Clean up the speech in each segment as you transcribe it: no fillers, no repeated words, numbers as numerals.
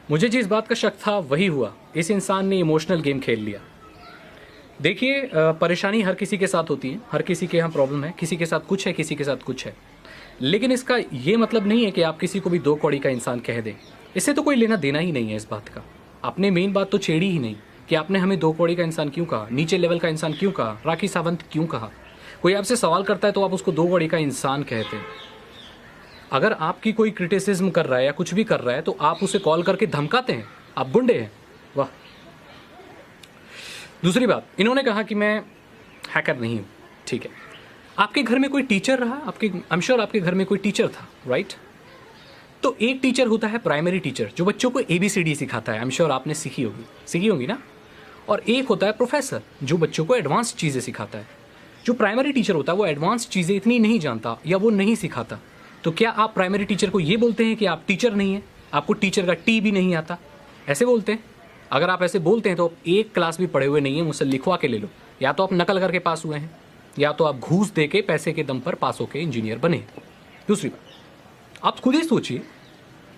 मुझे जिस बात का शक था वही हुआ। इस इंसान ने इमोशनल गेम खेल लिया। देखिए, परेशानी हर किसी के साथ होती है, हर किसी के यहाँ प्रॉब्लम है, किसी के साथ कुछ है, किसी के साथ कुछ है। लेकिन इसका ये मतलब नहीं है कि आप किसी को भी दो कौड़ी का इंसान कह दें। इससे तो कोई लेना देना ही नहीं है इस बात का। आपने मेन बात तो छेड़ी ही नहीं कि आपने हमें दो कौड़ी का इंसान क्यों कहा, नीचे लेवल का इंसान क्यों कहा, राखी सावंत क्यों कहा। कोई आपसे सवाल करता है तो आप उसको दो कौड़ी का इंसान कहते हैं। अगर आपकी कोई क्रिटिसिज्म कर रहा है या कुछ भी कर रहा है तो आप उसे कॉल करके धमकाते हैं। आप गुंडे हैं। वाह। दूसरी बात, इन्होंने कहा कि मैं हैकर नहीं हूँ। ठीक है, आपके घर में कोई टीचर रहा, आपके आई एम श्योर आपके घर में कोई टीचर था, राइट? तो एक टीचर होता है प्राइमरी टीचर जो बच्चों को ABCD सिखाता है, आई एम श्योर आपने सीखी होगी ना। और एक होता है प्रोफेसर जो बच्चों को एडवांस चीज़ें सिखाता है। जो प्राइमरी टीचर होता है वो एडवांस चीज़ें इतनी नहीं जानता या वो नहीं सिखाता। तो क्या आप प्राइमरी टीचर को ये बोलते हैं कि आप टीचर नहीं हैं, आपको टीचर का T भी नहीं आता? ऐसे बोलते हैं? अगर आप ऐसे बोलते हैं तो आप एक क्लास भी पढ़े हुए नहीं है, मुझसे लिखवा के ले लो। या तो आप नकल करके पास हुए हैं या तो आप घूस दे के पैसे के दम पर पास होके इंजीनियर बने। दूसरी बात, आप खुद ही सोचिए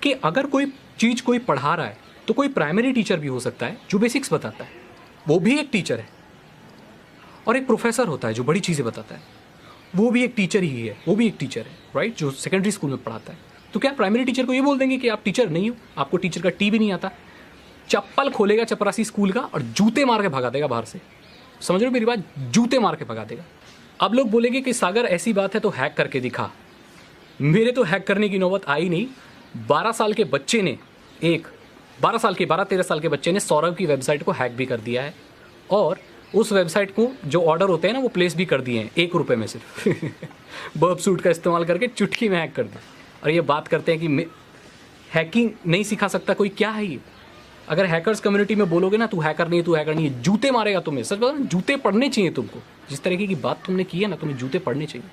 कि अगर कोई चीज़ कोई पढ़ा रहा है तो कोई प्राइमरी टीचर भी हो सकता है जो बेसिक्स बताता है, वो भी एक टीचर है। और एक प्रोफेसर होता है जो बड़ी चीज़ें बताता है, वो भी एक टीचर ही है, वो भी एक टीचर है, राइट, जो सेकेंडरी स्कूल में पढ़ाता है। तो क्या प्राइमरी टीचर को ये बोल देंगे कि आप टीचर नहीं हो, आपको टीचर का T भी नहीं आता? चप्पल खोलेगा चपरासी स्कूल का और जूते मार के भगा देगा बाहर से। समझ रहे हो मेरी बात? जूते मार के भगा देगा। अब लोग बोलेंगे कि सागर ऐसी बात है तो हैक करके दिखा। मेरे तो हैक करने की नौबत आई नहीं। 12 साल के बच्चे ने 12-13 साल के बच्चे ने सौरभ की वेबसाइट को हैक भी कर दिया है। और उस वेबसाइट को जो ऑर्डर होते हैं ना वो प्लेस भी कर दिए हैं ₹1 में सिर्फ बर्ब सूट का इस्तेमाल करके चुटकी में हैक कर दिया। और ये बात करते हैं कि हैकिंग नहीं सिखा सकता कोई। क्या है ये? अगर हैकर्स कम्युनिटी में बोलोगे ना तू हैकर नहीं है, जूते मारेगा तुम्हें। सच बता, जूते पड़ने चाहिए तुमको। जिस तरीके की बात तुमने की है ना, तुम्हें जूते पड़ने चाहिए।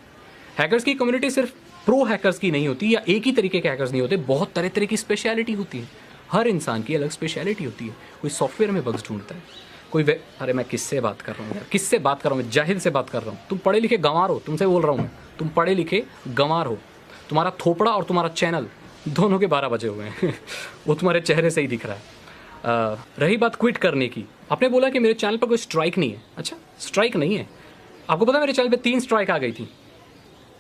हैकर्स की कम्युनिटी सिर्फ प्रो हैकर्स की नहीं होती या एक ही तरीके के हैकर्स नहीं होते, बहुत तरह तरह की स्पेशलिटी होती है। हर इंसान की अलग स्पेशलिटी होती है। कोई सॉफ्टवेयर में बग्स ढूंढता है, कोई अरे मैं किससे बात कर रहा हूँ यार, किससे बात कर रहा हूँ मैं? जाहिल से बात कर रहा हूँ। तुम पढ़े लिखे गंवार हो, तुमसे बोल रहा हूँ मैं। तुम पढ़े लिखे गंवार हो। तुम्हारा थोपड़ा और तुम्हारा चैनल दोनों के 12 बजे हुए हैं वो तुम्हारे चेहरे से ही दिख रहा है। रही बात क्विट करने की, आपने बोला कि मेरे चैनल पर कोई स्ट्राइक नहीं है। अच्छा, स्ट्राइक नहीं है। आपको पता है मेरे चैनल पे 3 स्ट्राइक आ गई थी,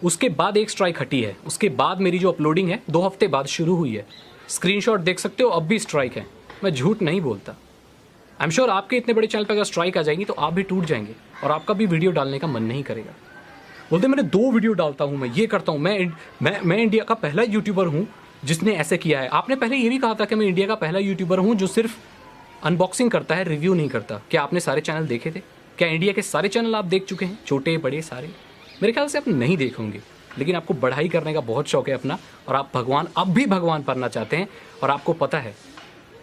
उसके बाद 1 स्ट्राइक हटी है। उसके बाद मेरी जो अपलोडिंग है 2 हफ्ते बाद शुरू हुई है। स्क्रीनशॉट देख सकते हो, अब भी स्ट्राइक है। मैं झूठ नहीं बोलता। आई एम श्योर आपके इतने बड़े चैनल पर अगर स्ट्राइक आ जाएंगी तो आप भी टूट जाएंगे और आपका भी वीडियो डालने का मन नहीं करेगा। बोलते मैंने 2 वीडियो डालता हूँ, मैं ये करता हूँ, मैं इंडिया का पहला यूट्यूबर हूँ जिसने ऐसे किया है। आपने पहले ये भी कहा था कि मैं इंडिया का पहला यूट्यूबर हूँ जो सिर्फ अनबॉक्सिंग करता है, रिव्यू नहीं करता। क्या आपने सारे चैनल देखे थे? क्या इंडिया के सारे चैनल आप देख चुके हैं, छोटे बड़े सारे? मेरे ख्याल से आप नहीं देखे होंगे, लेकिन आपको बढ़ाई करने का बहुत शौक है अपना, और आप भगवान अब भी भगवान बनना चाहते हैं। और आपको पता है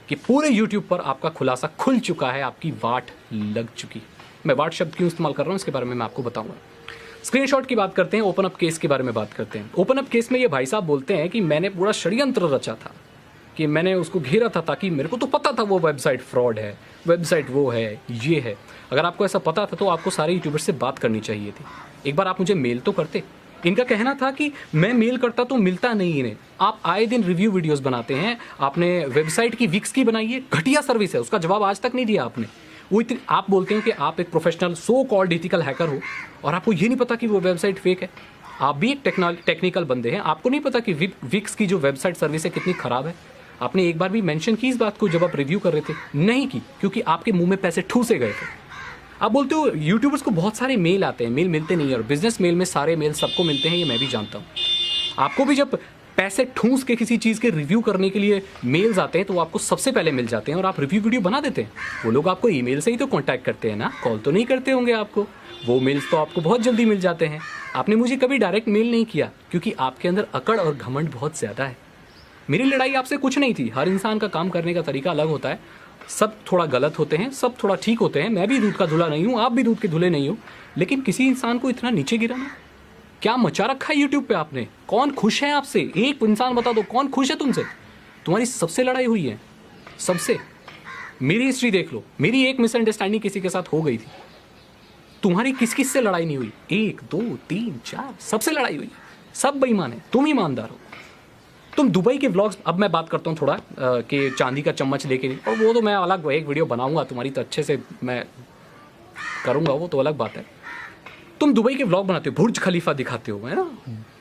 कि पूरे यूट्यूब पर आपका खुलासा खुल चुका है, आपकी वाट लग चुकी। मैं वाट शब्द क्यों इस्तेमाल कर रहा हूँ इसके बारे में मैं आपको बताऊंगा। स्क्रीनशॉट की बात करते हैं, ओपन अप केस के बारे में बात करते हैं। ओपन अप केस में ये भाई साहब बोलते हैं कि मैंने पूरा षड्यंत्र रचा था, कि मैंने उसको घेरा था, ताकि मेरे को तो पता था वो वेबसाइट फ्रॉड है, वेबसाइट वो है, ये है। अगर आपको ऐसा पता था तो आपको सारे यूट्यूबर्स से बात करनी चाहिए थी। एक बार आप मुझे मेल तो करते। इनका कहना था कि मैं मेल करता तो मिलता नहीं इन्हें। आप आए दिन रिव्यू वीडियोस बनाते हैं, आपने वेबसाइट की विक्स की बनाई है, घटिया सर्विस है, उसका जवाब आज तक नहीं दिया आपने। वो इतनी आप बोलते हैं कि आप एक professional so called ethical hacker हो और आपको ये नहीं पता कि वो वेबसाइट फेक है। आप भी एक टेक्निकल बंदे हैं, आपको नहीं पता कि विक्स की जो वेबसाइट सर्विस है कितनी ख़राब है। आपने एक बार भी मेंशन की इस बात को जब आप रिव्यू कर रहे थे? नहीं की, क्योंकि आपके मुंह में पैसे ठूसे गए थे। आप बोलते हो यूट्यूबर्स को बहुत सारे मेल आते हैं, मेल मिलते नहीं है, और बिजनेस मेल में सारे मेल सबको मिलते हैं, ये मैं भी जानता हूँ। आपको भी जब पैसे ठूस के किसी चीज़ के रिव्यू करने के लिए मेल्स आते हैं तो आपको सबसे पहले मिल जाते हैं और आप रिव्यू वीडियो बना देते हैं। वो लोग आपको ईमेल से ही तो कांटेक्ट करते हैं ना, कॉल तो नहीं करते होंगे आपको। वो मेल्स तो आपको बहुत जल्दी मिल जाते हैं। आपने मुझे कभी डायरेक्ट मेल नहीं किया क्योंकि आपके अंदर अकड़ और घमंड बहुत ज़्यादा है। मेरी लड़ाई आपसे कुछ नहीं थी। हर इंसान का काम करने का तरीका अलग होता है, सब थोड़ा गलत होते हैं, सब थोड़ा ठीक होते हैं। मैं भी दूध का धुला नहीं हूँ, आप भी दूध के धुले नहीं हो, लेकिन किसी इंसान को इतना नीचे गिराना, क्या मचा रखा है यूट्यूब पे आपने? कौन खुश है आपसे? एक इंसान बता दो कौन खुश है तुमसे? तुम्हारी सबसे लड़ाई हुई है, सबसे। मेरी हिस्ट्री देख लो, मेरी एक मिसअंडरस्टैंडिंग किसी के साथ हो गई थी, तुम्हारी किस किस से लड़ाई नहीं हुई? 1 2 3 4 सबसे लड़ाई हुई। सब बेईमान है, तुम ईमानदार हो। तुम दुबई के व्लॉग्स, अब मैं बात करता हूँ थोड़ा कि चांदी का चम्मच लेके, और वो तो मैं अलग एक वीडियो बनाऊंगा तुम्हारी, तो अच्छे से मैं करूँगा, वो तो अलग बात है। तुम दुबई के व्लॉग बनाते हो, बुर्ज खलीफा दिखाते हो, है ना,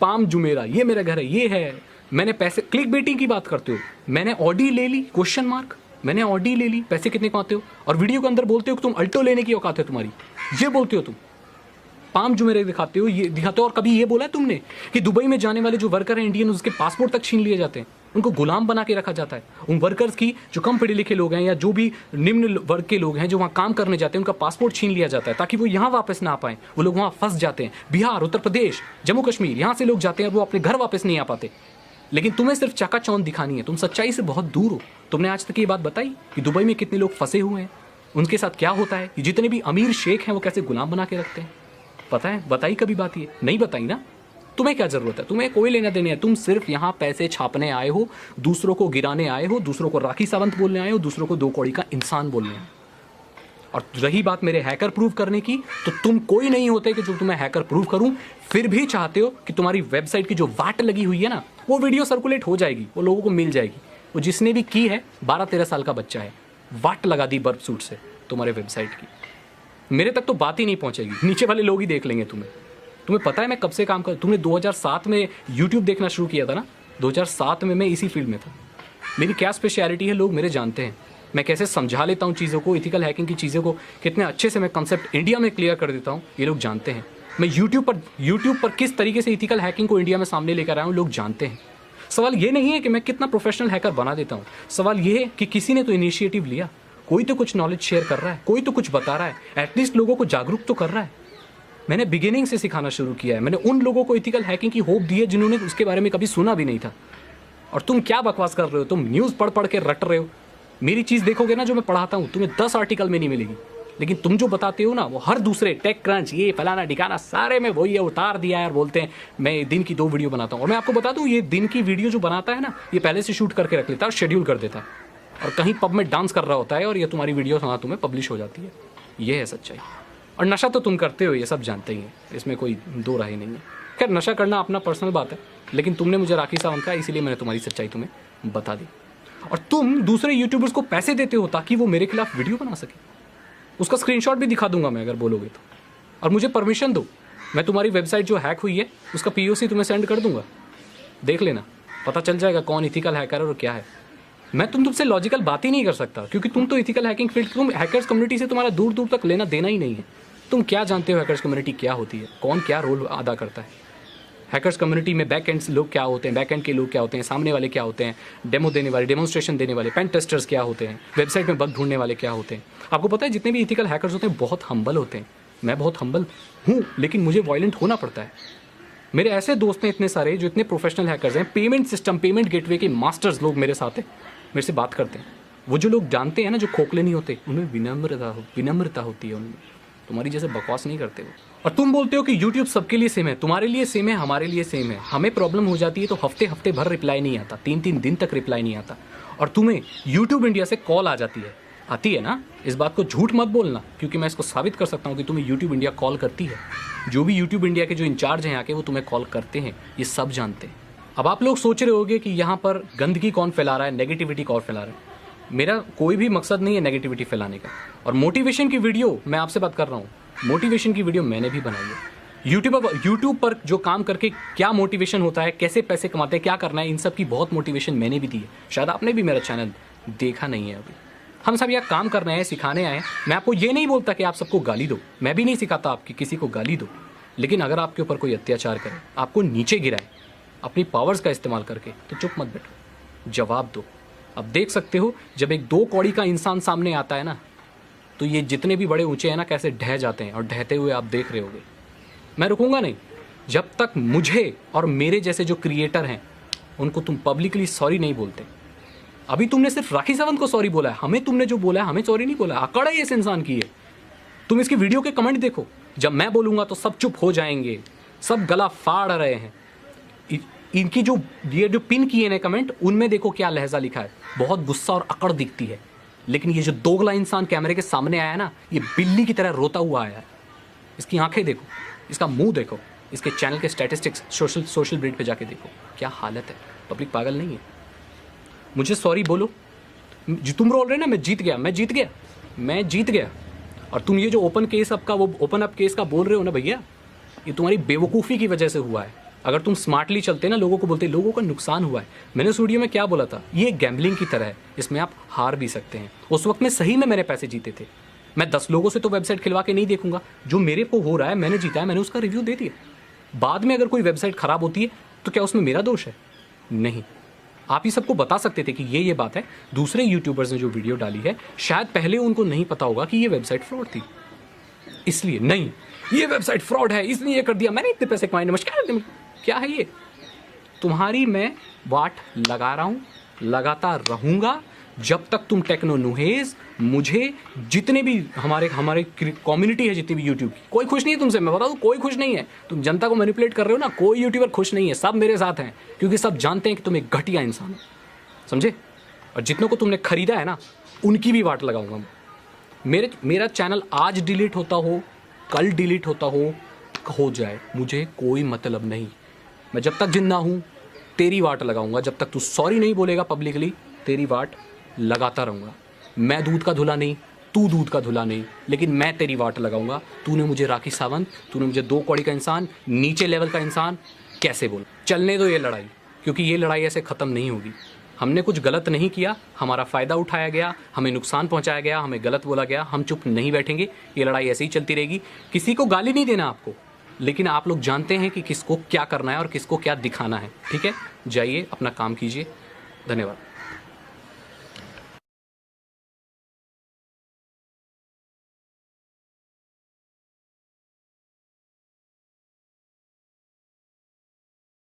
पाम जुमेरा, ये मेरा घर है, ये है, मैंने पैसे, क्लिक बेटिंग की बात करते हो, मैंने ऑडी ले ली, क्वेश्चन मार्क, मैंने ऑडी ले ली, पैसे कितने कमाते हो, और वीडियो के अंदर बोलते हो कि तुम अल्टो लेने की औकात है तुम्हारी, ये बोलते हो तुम, पाम जुमेरे दिखाते हो, ये दिखाते हो। और कभी ये बोला है तुमने कि दुबई में जाने वाले जो वर्कर हैं इंडियन, उसके पासपोर्ट तक छीन लिए जाते हैं, उनको गुलाम बना के रखा जाता है। उन वर्कर्स की, जो कम पढ़े लिखे लोग हैं या जो भी निम्न वर्ग के लोग हैं जो वहाँ काम करने जाते हैं, उनका पासपोर्ट छीन लिया जाता है ताकि वो यहाँ वापस ना आ पाएं, वो लोग वहाँ फंस जाते हैं। बिहार, उत्तर प्रदेश, जम्मू कश्मीर, यहाँ से लोग जाते हैं और वो अपने घर वापस नहीं आ पाते। लेकिन तुम्हें सिर्फ चकाचौंध दिखानी है, तुम सच्चाई से बहुत दूर हो। तुमने आज तक ये बात बताई कि दुबई में कितने लोग फंसे हुए हैं, उनके साथ क्या होता है, जितने भी अमीर शेख हैं वो कैसे गुलाम बना के रखते हैं, पता है? बताई कभी बात ये नहीं बताई ना। तुम्हें क्या जरूरत है, तुम्हें कोई लेना देने है, तुम सिर्फ यहाँ पैसे छापने आए हो, दूसरों को गिराने आए हो, दूसरों को राखी सावंत बोलने आए हो, दूसरों को दो कौड़ी का इंसान बोलने आए। और रही बात मेरे हैकर प्रूव करने की, तो तुम कोई नहीं होते कि जो तुम्हें हैकर प्रूव करूं, फिर भी चाहते हो कि तुम्हारी वेबसाइट की जो वाट लगी हुई है ना, वो वीडियो सर्कुलेट हो जाएगी, वो लोगों को मिल जाएगी। वो जिसने भी की है 12-13 साल का बच्चा है, वाट लगा दी बर्फ सूट से तुम्हारे वेबसाइट की। मेरे तक तो बात ही नहीं पहुंचेगी, नीचे वाले लोग ही देख लेंगे तुम्हें। तुम्हें पता है मैं कब से काम कर, तुमने 2007 में यूट्यूब देखना शुरू किया था ना, 2007 में मैं इसी फील्ड में था। मेरी क्या स्पेशलिटी है, लोग मेरे जानते हैं, मैं कैसे समझा लेता हूँ चीज़ों को, इथिकल हैकिंग की चीज़ों को कितने अच्छे से मैं कंसेप्ट इंडिया में क्लियर कर देता हूँ, ये लोग जानते हैं। मैं यूट्यूब पर किस तरीके से इथिकल हैकिंग को इंडिया में सामने लेकर आया हूँ, लोग जानते हैं। सवाल ये नहीं है कि मैं कितना प्रोफेशनल हैकर बना देता हूँ, सवाल ये है कि किसी ने तो इनिशिएटिव लिया, कोई तो कुछ नॉलेज शेयर कर रहा है, कोई तो कुछ बता रहा है, एटलीस्ट लोगों को जागरूक तो कर रहा है। मैंने बिगिनिंग से सिखाना शुरू किया है, मैंने उन लोगों को इथिकल हैकिंग की होप दी है जिन्होंने उसके बारे में कभी सुना भी नहीं था। और तुम क्या बकवास कर रहे हो, तुम न्यूज़ पढ़ के रट रहे हो। मेरी चीज़ देखोगे ना जो मैं पढ़ाता हूँ, तुम्हें 10 आर्टिकल में नहीं मिलेगी, लेकिन तुम जो बताते हो ना वो हर दूसरे टेक क्रंच, ये फलाना ठिकाना, सारे में वही है, उतार दिया है और बोलते हैं मैं दिन की 2 वीडियो बनाता हूँ। और मैं आपको बता दूँ, ये दिन की वीडियो जो बनाता है ना, ये पहले से शूट करके रख लेता है और शेड्यूल कर देता है, और कहीं पब में डांस कर रहा होता है और ये तुम्हारी वीडियो हाँ तुम्हें पब्लिश हो जाती है। ये है सच्चाई। और नशा तो तुम करते हो, ये सब जानते ही हैं, इसमें कोई दो राय नहीं है। खैर, नशा करना अपना पर्सनल बात है, लेकिन तुमने मुझे राखी सावंत कहा, इसीलिए मैंने तुम्हारी सच्चाई तुम्हें बता दी। और तुम दूसरे यूट्यूबर्स को पैसे देते हो ताकि वो मेरे खिलाफ वीडियो बना सके। उसका स्क्रीनशॉट भी दिखा दूंगा मैं अगर बोलोगे तो, और मुझे परमिशन दो, मैं तुम्हारी वेबसाइट जो हैक हुई है उसका POC तुम्हें सेंड कर दूंगा, देख लेना, पता चल जाएगा कौन इथिकल हैकर है और क्या है। मैं तुमसे लॉजिकल बात ही नहीं कर सकता, क्योंकि तुम तो इथिकल हैकिंग फील्ड, तुम हैकर्स कम्युनिटी से तुम्हारा दूर दूर तक लेना देना ही नहीं है। तुम क्या जानते हो हैकर्स कम्युनिटी क्या होती है, कौन क्या रोल अदा करता है। हैकर्स कम्युनिटी में बैक एंड लोग क्या होते हैं, बैक एंड के लोग क्या होते हैं, सामने वाले क्या होते हैं, डेमो देने वाले, डेमोन्स्ट्रेशन देने वाले, पेन टेस्टर्स क्या होते हैं, वेबसाइट में बग ढूंढने वाले क्या होते हैं। आपको पता है जितने भी इथिकल हैकर्स होते हैं बहुत हम्बल होते हैं। मैं बहुत हम्बल हूँ, लेकिन मुझे वायलेंट होना पड़ता है। मेरे ऐसे दोस्त हैं इतने सारे जो इतने प्रोफेशनल हैकर्स हैं, पेमेंट सिस्टम, पेमेंट गेटवे के मास्टर्स लोग मेरे साथ हैं, मेरे से बात करते हैं। वो जो लोग जानते हैं ना, जो खोखले नहीं होते, उनमें विनम्रता होती है उनमें, तुम्हारी जैसे बकवास नहीं करते वो। और तुम बोलते हो कि YouTube सबके लिए सेम है, तुम्हारे लिए सेम है, हमारे लिए सेम है। हमें प्रॉब्लम हो जाती है तो हफ्ते भर रिप्लाई नहीं आता, 3 दिन तक रिप्लाई नहीं आता, और तुम्हें YouTube इंडिया से कॉल आ जाती है, आती है ना। इस बात को झूठ मत बोलना, क्योंकि मैं इसको साबित कर सकता हूँ कि तुम्हें YouTube इंडिया कॉल करती है। जो भी YouTube इंडिया के जो इंचार्ज हैं यहाँ के, वो तुम्हें कॉल करते हैं, ये सब जानते हैं। अब आप लोग सोच रहे होगे कि यहाँ पर गंदगी कौन फैला रहा है, नेगेटिविटी कौन फैला रहा है। मेरा कोई भी मकसद नहीं है नेगेटिविटी फैलाने का। और मोटिवेशन की वीडियो, मैं आपसे बात कर रहा हूँ, मोटिवेशन की वीडियो मैंने भी बनाई है। यूट्यूब पर जो काम करके क्या मोटिवेशन होता है, कैसे पैसे कमाते हैं, क्या करना है, इन सब की बहुत मोटिवेशन मैंने भी दी है। शायद आपने भी मेरा चैनल देखा नहीं है अभी। हम सब यहाँ काम करने आए, सिखाने आए। मैं आपको ये नहीं बोलता कि आप सबको गाली दो, मैं भी नहीं सिखाता आपकी किसी को गाली दो, लेकिन अगर आपके ऊपर कोई अत्याचार करे, आपको नीचे गिराए अपनी पावर्स का इस्तेमाल करके, तो चुप मत बैठो, जवाब दो। अब देख सकते हो जब एक 2 कौड़ी का इंसान सामने आता है ना, तो ये जितने भी बड़े ऊंचे हैं ना, कैसे ढह जाते हैं, और ढहते हुए आप देख रहे होगे। मैं रुकूंगा नहीं जब तक मुझे और मेरे जैसे जो क्रिएटर हैं उनको तुम पब्लिकली सॉरी नहीं बोलते। अभी तुमने सिर्फ राखी सावंत को सॉरी बोला है, हमें तुमने जो बोला है, हमें सॉरी नहीं बोला। अकड़ है इस इंसान की है। तुम इसकी वीडियो के कमेंट देखो, जब मैं बोलूंगा तो सब चुप हो जाएंगे, सब गला फाड़ रहे हैं। इनकी ये जो पिन किए हैं कमेंट, उनमें देखो क्या लहजा लिखा है, बहुत गुस्सा और अकड़ दिखती है। लेकिन ये जो दोगला इंसान कैमरे के सामने आया है ना, ये बिल्ली की तरह रोता हुआ आया है। इसकी आंखें देखो, इसका मुंह देखो, इसके चैनल के स्टैटिस्टिक्स सोशल ब्रेड पे जाके देखो, क्या हालत है। पब्लिक पागल नहीं है। मुझे सॉरी बोलो, तुम बोल रहे ना मैं जीत गया, और तुम ये जो ओपन केस आपका, वो ओपन अप केस का बोल रहे हो ना भैया, ये तुम्हारी बेवकूफ़ी की वजह से हुआ है। अगर तुम स्मार्टली चलते ना, लोगों को बोलते लोगों का नुकसान हुआ है। मैंने उस वीडियो में क्या बोला था, ये गैम्बलिंग की तरह है, इसमें आप हार भी सकते हैं। उस वक्त में सही में मैंने पैसे जीते थे। मैं 10 लोगों से तो वेबसाइट खिलवा के नहीं देखूंगा। जो मेरे को हो रहा है, मैंने जीता है, मैंने उसका रिव्यू दे दिया। बाद में अगर कोई वेबसाइट खराब होती है तो क्या उसमें मेरा दोष है? नहीं। आप ही सबको बता सकते थे कि ये बात है। दूसरे यूट्यूबर्स ने जो वीडियो डाली है, शायद पहले उनको नहीं पता होगा कि ये वेबसाइट फ्रॉड थी, इसलिए नहीं ये वेबसाइट फ्रॉड है इसलिए ये कर दिया, मैंने इतने पैसे कमाए, नमस्कार। क्या है ये? तुम्हारी मैं वाट लगा रहा हूं, लगाता रहूंगा जब तक तुम टेक्नो नुहेज, मुझे जितने भी हमारे कम्युनिटी है, जितनी भी यूट्यूब की, कोई खुश नहीं है तुमसे। मैं बता दूं, कोई खुश नहीं है। तुम जनता को मैनिपुलेट कर रहे हो ना, कोई यूट्यूबर खुश नहीं है। सब मेरे साथ हैं, क्योंकि सब जानते हैं कि तुम एक घटिया इंसान हो, समझे? और जितनों को तुमने खरीदा है ना, उनकी भी वाट लगाऊंगा। मेरा चैनल आज डिलीट होता हो, कल डिलीट होता हो जाए, मुझे कोई मतलब नहीं। मैं जब तक जिंदा हूं तेरी वाट लगाऊंगा। जब तक तू सॉरी नहीं बोलेगा पब्लिकली, तेरी वाट लगाता रहूंगा। मैं दूध का धुला नहीं, तू दूध का धुला नहीं, लेकिन मैं तेरी वाट लगाऊंगा। तूने मुझे राखी सावंत, तूने मुझे 2 कौड़ी का इंसान, नीचे लेवल का इंसान कैसे बोल? चलने दो ये लड़ाई, क्योंकि ये लड़ाई ऐसे ख़त्म नहीं होगी। हमने कुछ गलत नहीं किया, हमारा फ़ायदा उठाया गया, हमें नुकसान पहुंचाया गया, हमें गलत बोला गया, हम चुप नहीं बैठेंगे। ये लड़ाई ऐसे ही चलती रहेगी। किसी को गाली नहीं देना आपको, लेकिन आप लोग जानते हैं कि किसको क्या करना है और किसको क्या दिखाना है। ठीक है, जाइए अपना काम कीजिए। धन्यवाद।